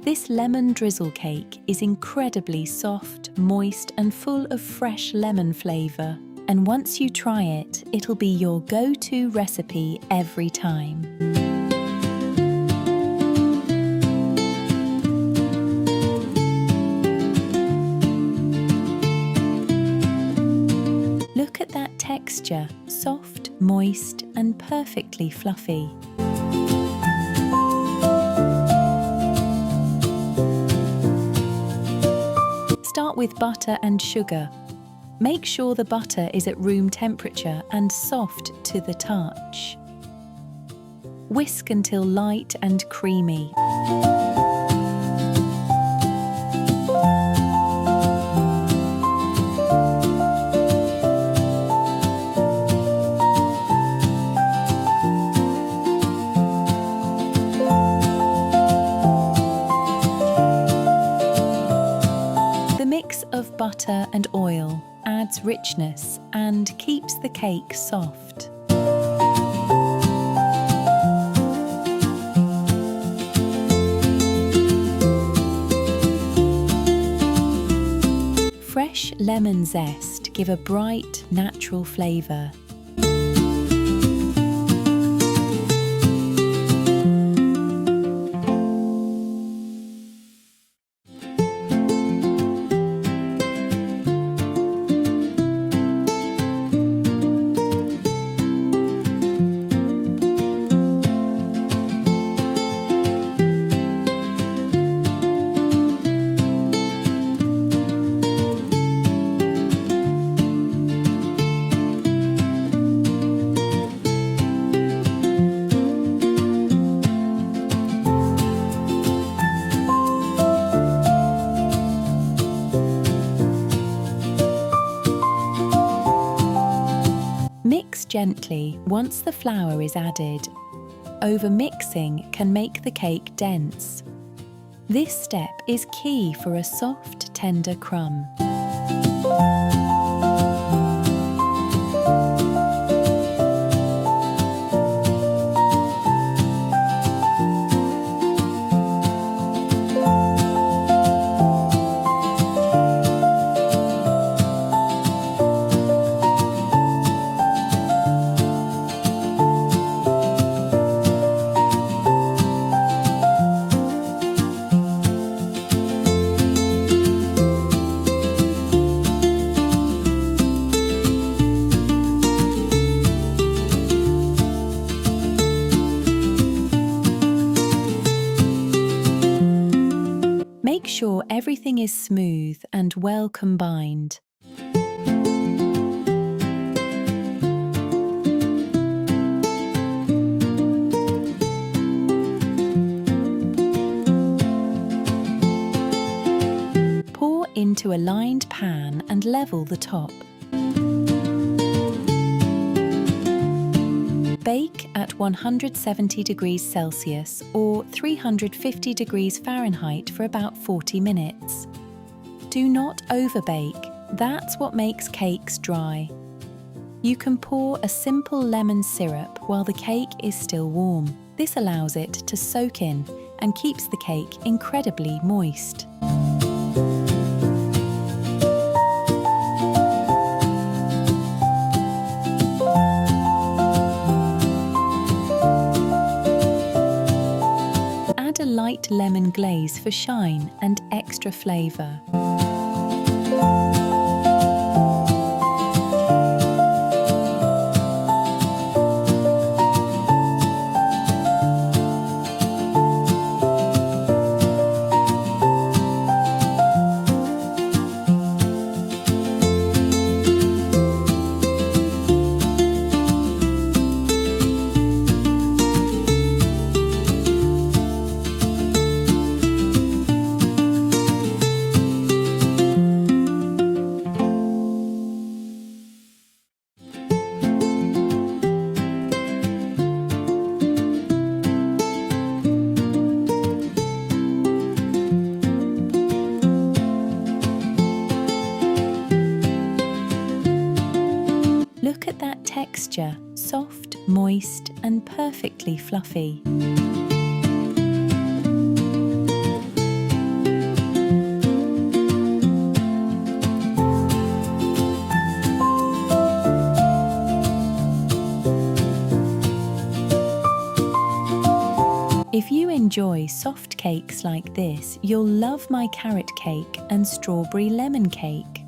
This lemon drizzle cake is incredibly soft, moist, and full of fresh lemon flavour. And once you try it, it'll be your go-to recipe every time. Look at that texture, soft, moist, and perfectly fluffy. Start with butter and sugar. Make sure the butter is at room temperature and soft to the touch. Whisk until light and creamy. Of butter and oil adds richness and keeps the cake soft. Fresh lemon zest give a bright, natural flavour. Mix gently once the flour is added. Over-mixing can make the cake dense. This step is key for a soft, tender crumb. Make sure everything is smooth and well combined. Pour into a lined pan and level the top. Bake at 170 degrees Celsius or 350 degrees Fahrenheit for about 40 minutes. Do not overbake, that's what makes cakes dry. You can pour a simple lemon syrup while the cake is still warm. This allows it to soak in and keeps the cake incredibly moist. Add a light lemon glaze for shine and extra flavour. Look at that texture, soft, moist, and perfectly fluffy. enjoy soft cakes like this, you'll love my carrot cake and strawberry lemon cake.